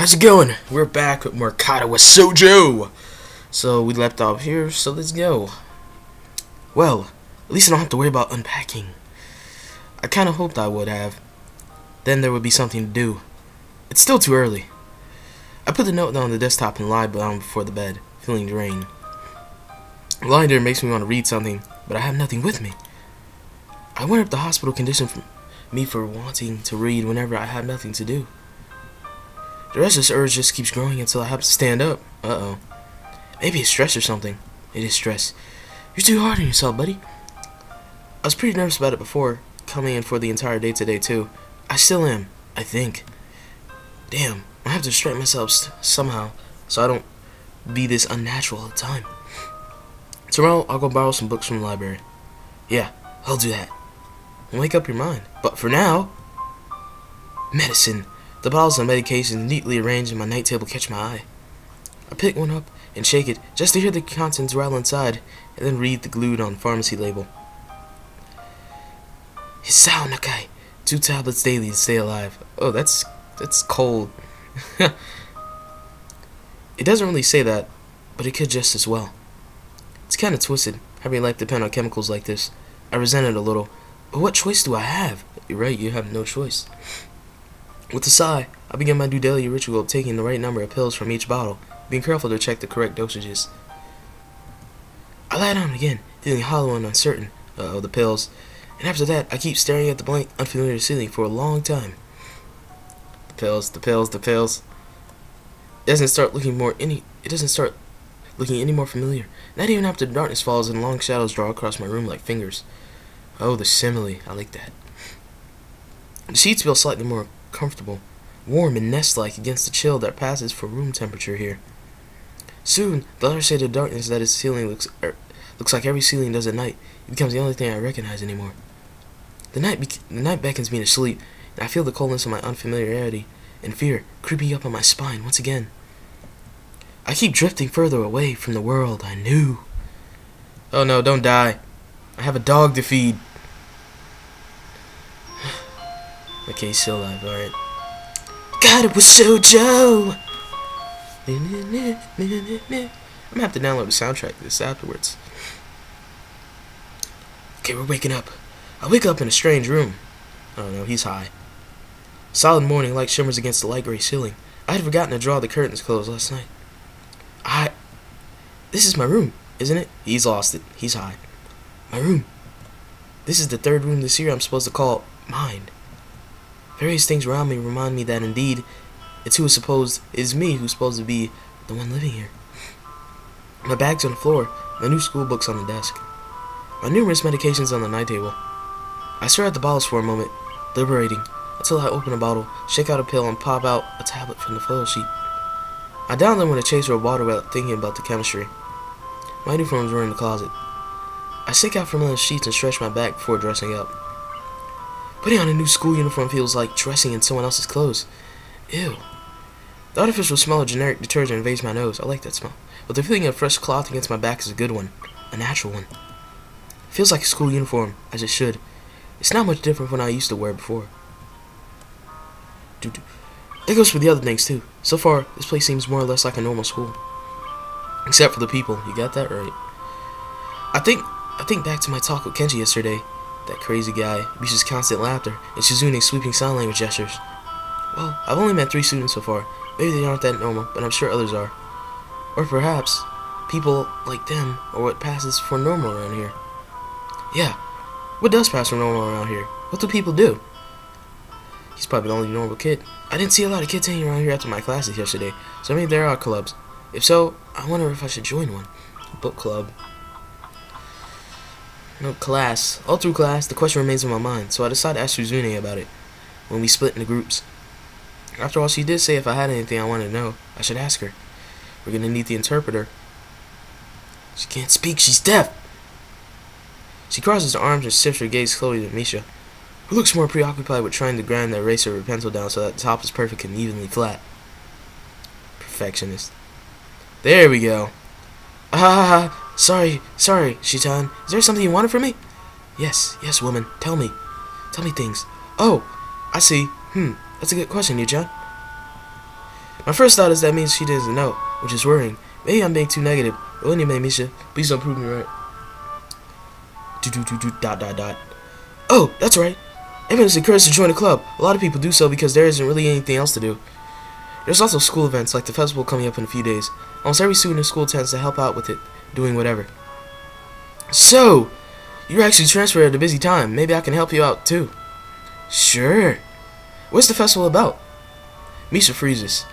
How's it going? We're back with more Katawa Shoujo. So we left off here, so let's go. Well, at least I don't have to worry about unpacking. I kind of hoped I would have. Then there would be something to do. It's still too early. I put the note down on the desktop and lied down before the bed, feeling drained. Lying there makes me want to read something, but I have nothing with me. I wonder if the hospital conditioned me for wanting to read whenever I have nothing to do. The restless urge just keeps growing until I have to stand up. Uh-oh. Maybe it's stress or something. It is stress. You're too hard on yourself, buddy. I was pretty nervous about it before, coming in for the entire day today, too. I still am, I think. Damn, I have to distract myself somehow, so I don't be this unnatural all the time. Tomorrow, I'll go borrow some books from the library. Yeah, I'll do that. And wake up your mind. But for now, medicine. The bottles of medication neatly arranged on my night table catch my eye. I pick one up and shake it just to hear the contents rattle inside, and then read the glued on pharmacy label. Hisao Nakai, 2 tablets daily to stay alive. Oh, that's cold. It doesn't really say that, but it could just as well. It's kind of twisted, having life depend on chemicals like this. I resent it a little, but what choice do I have? You're right, you have no choice. With a sigh, I begin my daily ritual of taking the right number of pills from each bottle, being careful to check the correct dosages. I lie down again, feeling hollow and uncertain of the pills, and after that, I keep staring at the blank, unfamiliar ceiling for a long time. The pills, the pills, the pills. It doesn't start looking any more familiar. Not even after the darkness falls and long shadows draw across my room like fingers. Oh, the simile. I like that. The sheets feel slightly more comfortable, warm and nest-like against the chill that passes for room temperature here. Soon, the other shade of darkness that is ceiling looks like every ceiling does at night. It becomes the only thing I recognize anymore. The night beckons me to sleep, and I feel the coldness of my unfamiliarity and fear creeping up on my spine once again. I keep drifting further away from the world I knew. Oh no, don't die. I have a dog to feed. Okay, he's still alive, alright. God, it was Shoujo! I'm gonna have to download the soundtrack to this afterwards. Okay, we're waking up. I wake up in a strange room. Oh no, he's high. Solid morning light shimmers against the light gray ceiling. I had forgotten to draw the curtains closed last night. This is my room, isn't it? He's lost it. He's high. My room. This is the 3rd room this year I'm supposed to call mine. Various things around me remind me that indeed it is me who's supposed to be the one living here. My bag's on the floor, my new school books on the desk, my numerous medications on the night table. I stare at the bottles for a moment, deliberating, until I open a bottle, shake out a pill, and pop out a tablet from the foil sheet. I down them with a chaser of water without thinking about the chemistry. My uniforms were in the closet. I shake out from under the sheets and stretch my back before dressing up. Putting on a new school uniform feels like dressing in someone else's clothes. Ew. The artificial smell of generic detergent invades my nose. I like that smell. But the feeling of fresh cloth against my back is a good one. A natural one. It feels like a school uniform, as it should. It's not much different from what I used to wear before. That goes for the other things, too. So far, this place seems more or less like a normal school. Except for the people. You got that right. I think back to my talk with Kenji yesterday. That crazy guy, Bisha's constant laughter, and Shizune's sweeping sign language gestures. Well, I've only met 3 students so far. Maybe they aren't that normal, but I'm sure others are. Or perhaps, people like them are what passes for normal around here. Yeah, what does pass for normal around here? What do people do? He's probably the only normal kid. I didn't see a lot of kids hanging around here after my classes yesterday, so maybe there are clubs. If so, I wonder if I should join one. Book club. No, class. All through class, the question remains in my mind, so I decided to ask Shizune about it when we split into groups. After all, she did say if I had anything I wanted to know, I should ask her. We're gonna need the interpreter. She can't speak, she's deaf! She crosses her arms and shifts her gaze slowly to Misha, who looks more preoccupied with trying to grind the eraser of her pencil down so that the top is perfect and evenly flat. Perfectionist. There we go. Sorry, Shitan. Is there something you wanted from me? Yes, woman. Tell me things. Oh, I see. That's a good question, Yu-chan. My first thought is that means she doesn't know, which is worrying. Maybe I'm being too negative. But anyway, Misha, please don't prove me right. Dot. Oh, that's right. Everyone's encouraged to join a club. A lot of people do so because there isn't really anything else to do. There's also school events like the festival coming up in a few days. Almost every student in school tends to help out with it, doing whatever. So, you're actually transferred at a busy time. Maybe I can help you out too. Sure. What's the festival about? Misha freezes.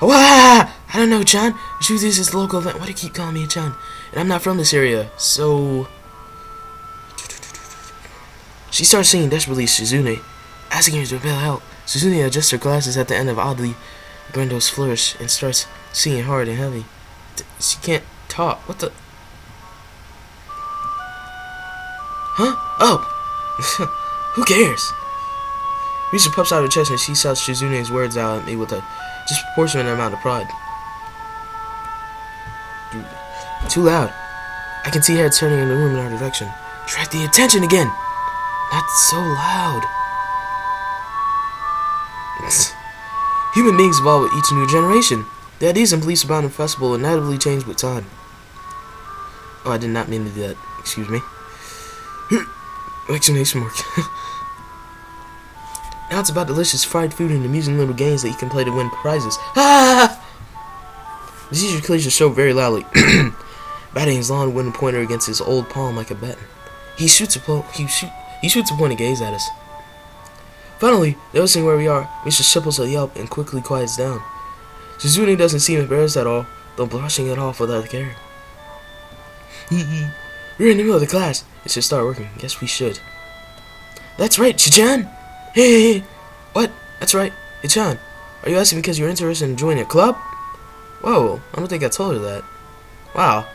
Wah! I don't know, Chan. The truth is, it's a local event. Why do you keep calling me a Chan? And I'm not from this area, so... She starts singing desperately to Shizune, asking her to repel help. Shizune adjusts her glasses at the end of oddly Brendo's flourish and starts singing hard and heavy. She can't talk. What the... Huh? Oh! Who cares? Misha puffs out her chest and she shouts Shizune's words out at me with a disproportionate amount of pride. Too loud. I can see her turning in the room in our direction. Attract the attention again! Not so loud. Human beings evolve with each new generation. The ideas and beliefs about the festival inevitably change with time. Oh, I did not mean to do that. Excuse me. Exclamation mark. Now it's about delicious fried food and amusing little games that you can play to win prizes. Ah! The teacher clears the show very loudly, batting his long wooden pointer against his old palm like a baton. He shoots a point and gazes at us. Finally, noticing where we are, Misha shuffles a yelp and quickly quiets down. Shizune doesn't seem embarrassed at all, though brushing it off without care. We're in the middle of the class. It should start working. Guess we should. That's right, Chichan! Hey! What? That's right. Hey, Chan. Are you asking because you're interested in joining a club? Whoa, I don't think I told her that. Wow.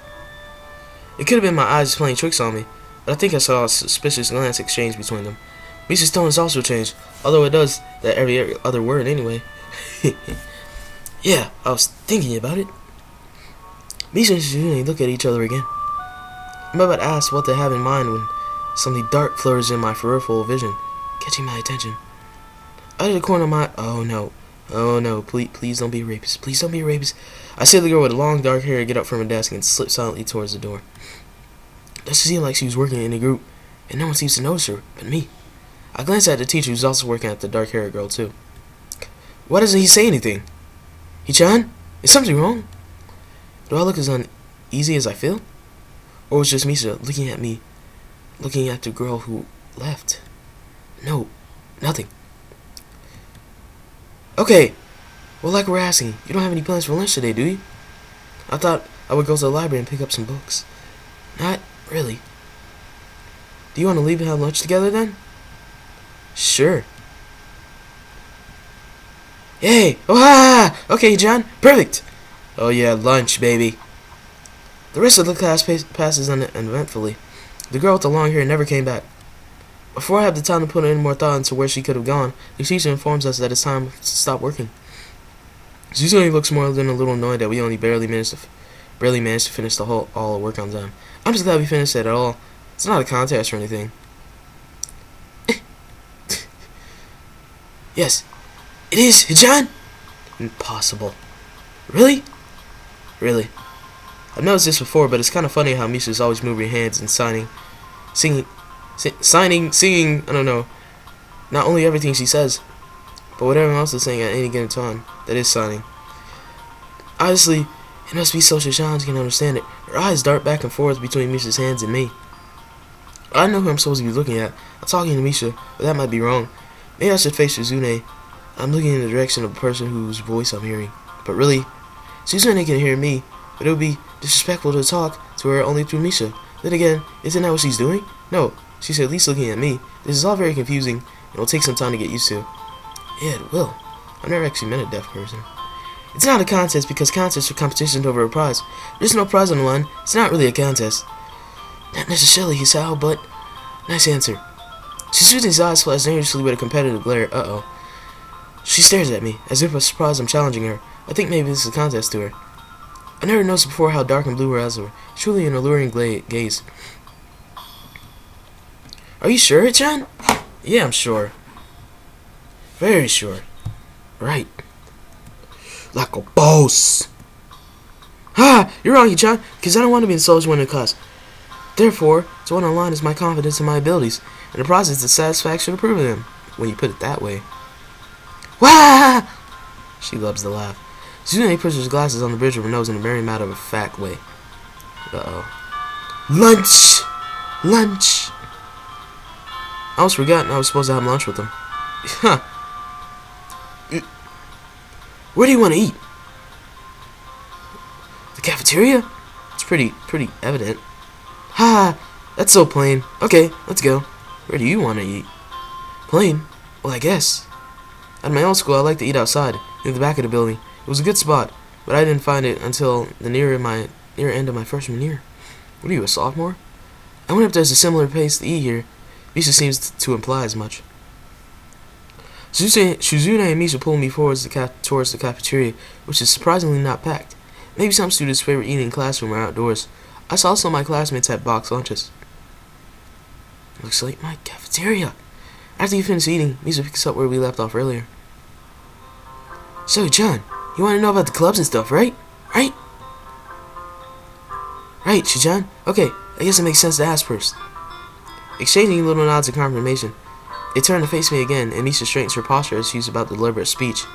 It could have been my eyes playing tricks on me, but I think I saw a suspicious glance exchange between them. Misha's tone has also changed, although it does that every other word anyway. Yeah, I was thinking about it. Misha and Shizune look at each other again. I'm about to ask what they have in mind when something dark flourishes in my peripheral vision, catching my attention. Out of the corner of my... Oh no, please don't be a rapist. Please don't be a rapist. I see the girl with the long dark hair get up from her desk and slip silently towards the door. Doesn't seem like she was working in a group, and no one seems to notice her but me. I glance at the teacher who's also working at the dark haired girl too. Why doesn't he say anything? Hichan? Is something wrong? Do I look as uneasy as I feel? Or was just Misha looking at me, looking at the girl who left? No, nothing. Okay, well, like we're asking, you don't have any plans for lunch today, do you? I thought I would go to the library and pick up some books. Not really. Do you want to leave and have lunch together then? Sure. Hey! Oh, okay, John. Perfect. Oh yeah, lunch, baby. The rest of the class passes uneventfully. The girl with the long hair never came back. Before I have the time to put any more thought into where she could have gone, the teacher informs us that it's time to stop working. Shizune looks more than a little annoyed that we only barely managed to finish all the work on time. I'm just glad we finished it at all. It's not a contest or anything. Yes, it is, Hichan. Impossible. Really? Really. I've noticed this before, but it's kind of funny how Misha's always moving her hands and singing, I don't know, not only everything she says, but whatever else is saying at any given time, that is signing. Honestly, it must be so Shizhan can understand it. Her eyes dart back and forth between Misha's hands and me. I know who I'm supposed to be looking at. I'm talking to Misha, but that might be wrong. Maybe I should face Shizune. I'm looking in the direction of the person whose voice I'm hearing. But really, Shizune can hear me, but it would be disrespectful to talk to her only through Misha. Then again, isn't that what she's doing? No, she's at least looking at me. This is all very confusing, and it'll take some time to get used to. Yeah, it will. I've never actually met a deaf person. It's not a contest because contests are competitions over a prize. There's no prize on the line. It's not really a contest. Not necessarily, Hisao, but... Nice answer. Shizune's eyes flash dangerously with a competitive glare. Uh-oh. She stares at me, as if surprised I'm challenging her. I think maybe this is a contest to her. I never noticed before how dark and blue her eyes were. Truly an alluring gaze. Are you sure, Chan? Yeah, I'm sure. Very sure. Right. like a boss. Ah, you're wrong, Hichan, because I don't want to be insulted when in class. Therefore, to win online is my confidence in my abilities, and the process is the satisfaction of proving them, when you put it that way. Wah! She loves to laugh. Suzune pushes her glasses on the bridge of her nose in a very matter-of-fact way. Uh-oh. Lunch! Lunch! I almost forgotten I was supposed to have lunch with them. Huh. Where do you want to eat? The cafeteria? It's pretty evident. Ha! That's so plain. Okay, let's go. Where do you want to eat? Plain? Well, I guess. At my old school, I like to eat outside, near the back of the building. It was a good spot, but I didn't find it until the near end of my freshman year. What are you, a sophomore? I wonder if there's a similar place to eat here. Misha seems to imply as much. Shizune and Misha pulled me towards the cafeteria, which is surprisingly not packed. Maybe some students' favorite eating classroom are outdoors. I saw some of my classmates had boxed lunches. Looks like my cafeteria. After you finish eating, Misha picks up where we left off earlier. So, John, you want to know about the clubs and stuff, right? Right, Shijan? Okay, I guess it makes sense to ask first. Exchanging little nods of confirmation, they turn to face me again, and Misha straightens her posture as she's about to deliver a speech.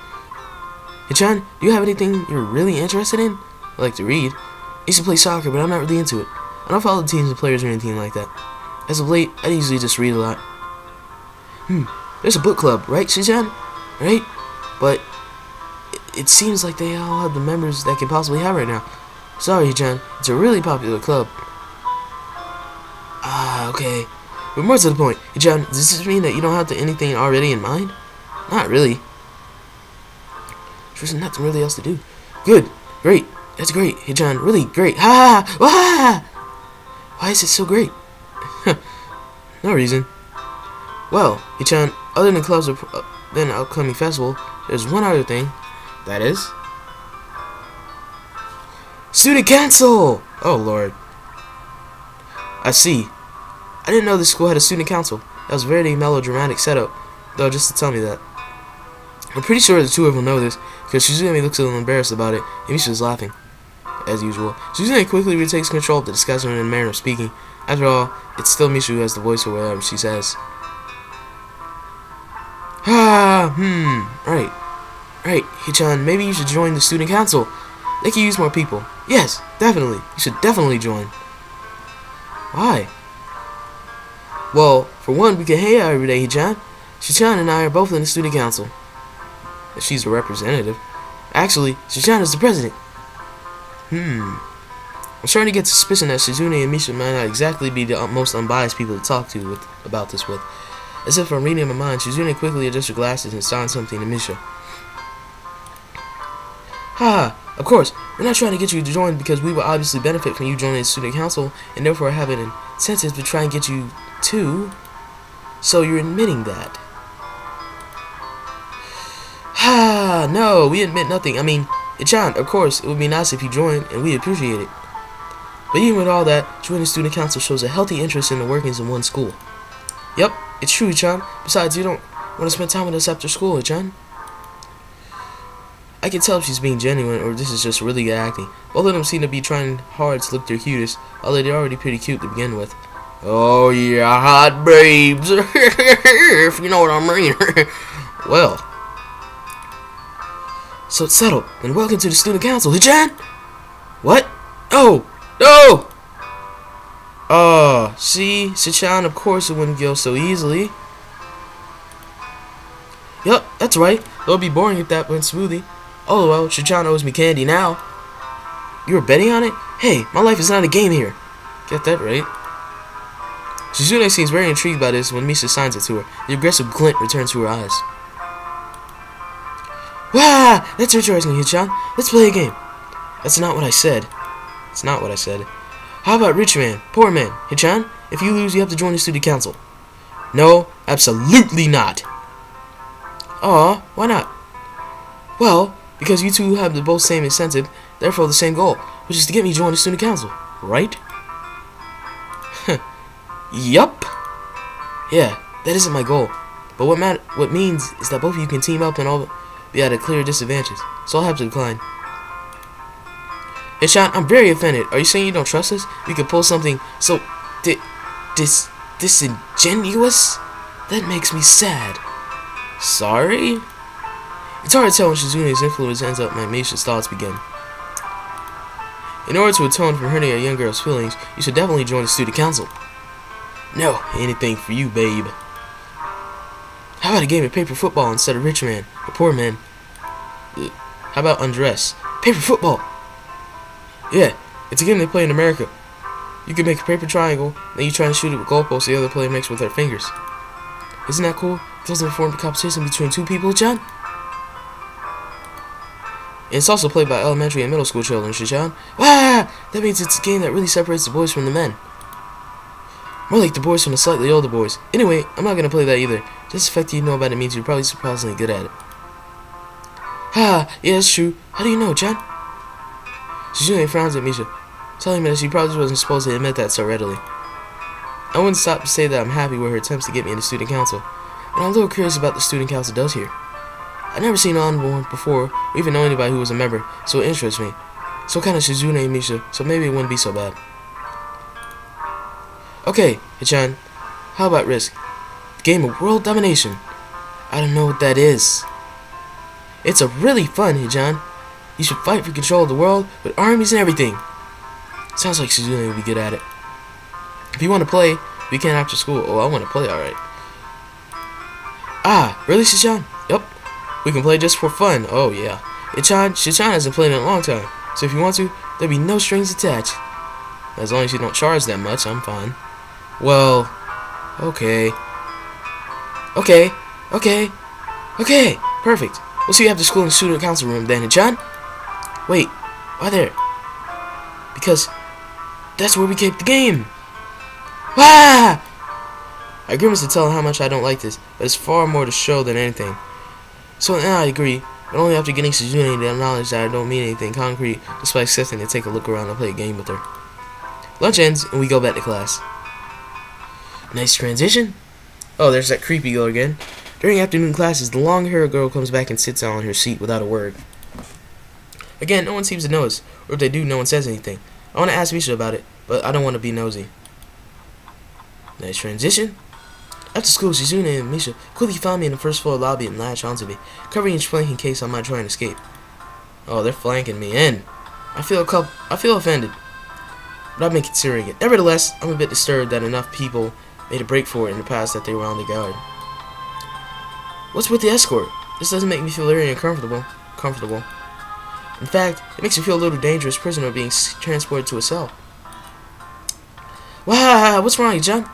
Hey, John, do you have anything you're really interested in? I like to read. I used to play soccer, but I'm not really into it. I don't follow teams and players or anything like that. As of late, I usually just read a lot. There's a book club, right, Shijan? Right? But it seems like they all have the members that can possibly have right now. Sorry, John. It's a really popular club. Ah, okay. But more to the point, hey, John, does this mean that you don't have anything already in mind? Not really. There's nothing really else to do. Good. Great. That's great. Hey, John, really great. Ha ha ha! Why is it so great? No reason. Well, hey, John, other than clubs than upcoming festival, there's one other thing. That is student council! Oh, Lord. I see. I didn't know this school had a student council. That was a very melodramatic setup, though, just to tell me that. I'm pretty sure the two of them know this, because Shizune looks a little embarrassed about it, and Misha's laughing. As usual. Shizune quickly retakes control of the discussion in a manner of speaking. After all, it's still Misha who has the voice for whatever she says. Right. Right, Hichan, maybe you should join the student council. They can use more people. Yes, definitely. You should definitely join. Why? Well, for one, we can hang out every day, Hichan. Shichan and I are both in the student council. She's a representative. Actually, Shichan is the president. I'm starting to get suspicion that Shizune and Misha might not exactly be the most unbiased people to talk to about this with. As if I'm reading my mind, Shizune quickly adjusts her glasses and signs something to Misha. Of course, we're not trying to get you to join because we will obviously benefit from you joining the student council and therefore have an incentive to try and get you to. So you're admitting that. No, we admit nothing. I mean, John, of course, it would be nice if you joined, and we appreciate it. But even with all that, joining the student council shows a healthy interest in the workings of one school. Yep, it's true, John. Besides, you don't want to spend time with us after school, John. I can tell if she's being genuine or this is just really good acting. Both of them seem to be trying hard to look their cutest, although they're already pretty cute to begin with. Oh yeah, hot babes, if you know what I mean. Well, so it's settled. Then welcome to the student council, Hichan. What? Oh, no! See, Hichan, of course it wouldn't go so easily. Yup, that's right. It would be boring if that went smoothly. Oh well, Hichan owes me candy now. You were betting on it? Hey, my life is not a game here. Get that right. Shizune seems very intrigued by this when Misha signs it to her. The aggressive glint returns to her eyes. Wah! That's interesting, Hichan. Let's play a game. That's not what I said. It's not what I said. How about rich man, poor man? Hichan, if you lose, you have to join the student council. No, absolutely not. Aw, why not? Well, because you two have the both same incentive, therefore the same goal, which is to get me to join the student council, right? Yup. Yeah, that isn't my goal. But what means is that both of you can team up and all be at a clear disadvantage, so I'll have to decline. Hey, Sean, I'm very offended. Are you saying you don't trust us? We could pull something so disingenuous? That makes me sad. Sorry? It's hard to tell when Shizune's influence ends up when Misha's thoughts begin. In order to atone for hurting a young girl's feelings, you should definitely join the student council. No, anything for you, babe. How about a game of paper football instead of rich man or poor man? How about undress? Paper football! Yeah, it's a game they play in America. You can make a paper triangle, then you try and shoot it with goalposts the other player makes with their fingers. Isn't that cool? It doesn't form a competition between two people, John? And it's also played by elementary and middle school children, Shijan. Wow! That means it's a game that really separates the boys from the men. More like the boys from the slightly older boys. Anyway, I'm not gonna play that either. Just the fact that you know about it means you're probably surprisingly good at it. Ha! Yeah, that's true. How do you know, John? Shizune frowns at Misha, telling me that she probably wasn't supposed to admit that so readily. I wouldn't stop to say that I'm happy with her attempts to get me into student council, and I'm a little curious about what the student council does here. I've never seen one before, or even know anybody who was a member, so it interests me. So kind of Shizune and Misha, so maybe it wouldn't be so bad. Okay, Hichan, how about Risk? The game of world domination. I don't know what that is. It's a really fun, Hichan. You should fight for control of the world with armies and everything. Sounds like Shizune would be good at it. If you want to play, we can after school. Oh, I want to play, alright. Ah, really, Hichan? Yup. We can play just for fun. Oh, yeah. Hichan hasn't played in a long time, so if you want to, there'll be no strings attached. As long as you don't charge that much, I'm fine. Well, okay. Okay. Perfect. We'll see you after school in the student council room then, Hichan. Wait, why there? Because that's where we keep the game. Ah! I grimace to tell how much I don't like this, but it's far more to show than anything. So now I agree, but only after getting Shizune to acknowledge that I don't mean anything concrete, despite accepting to take a look around and play a game with her. Lunch ends, and we go back to class. Nice transition. Oh, there's that creepy girl again. During afternoon classes, the long-haired girl comes back and sits down on her seat without a word. Again, no one seems to notice, or if they do, no one says anything. I want to ask Misha about it, but I don't want to be nosy. Nice transition. After school, Shizune and Misha quickly found me in the first floor lobby and latched onto me, covering each flank in case I might try and escape. Oh, they're flanking me in. I feel offended, but I've been considering it. Nevertheless, I'm a bit disturbed that enough people made a break for it in the past that they were on the guard. What's with the escort? This doesn't make me feel very uncomfortable. In fact, it makes me feel a little dangerous prisoner being transported to a cell. Wow, what's wrong, John?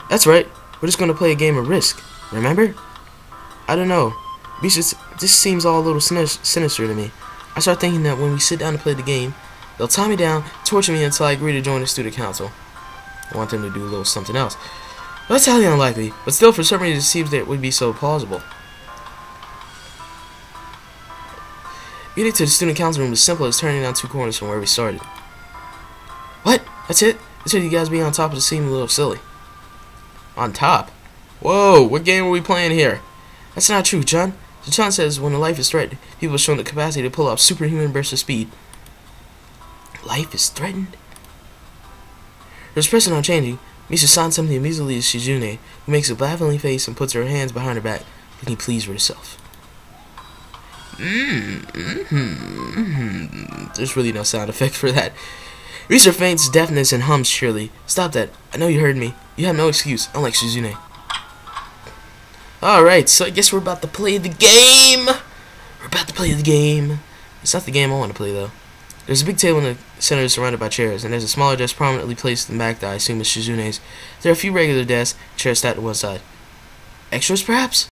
That's right. We're just going to play a game of Risk. Remember? I don't know. This seems all a little sinister to me. I start thinking that when we sit down to play the game, they'll tie me down, torture me until I agree to join the student council. I want them to do a little something else. Well, that's highly unlikely, but still for some reason it seems that it would be so plausible. Getting to the student council room is simple as turning down 2 corners from where we started. What? That's it? Instead of you guys being on top of the seem a little silly. On top? Whoa, what game are we playing here? That's not true, John. John says when a life is threatened, people have shown the capacity to pull off superhuman bursts of speed. Life is threatened? Her expression on changing, Misha signs something immediately to Shizune, who makes a baffling face and puts her hands behind her back, looking pleased with herself. There's really no sound effect for that. Misha feigns deafness and hums cheerily. Stop that. I know you heard me. You have no excuse, unlike Shizune. Alright, so I guess we're about to play the game. It's not the game I want to play, though. There's a big table in the center surrounded by chairs, and there's a smaller desk prominently placed in the back that I assume is Shizune's. There are a few regular desks, chairs stacked to one side. Extras, perhaps?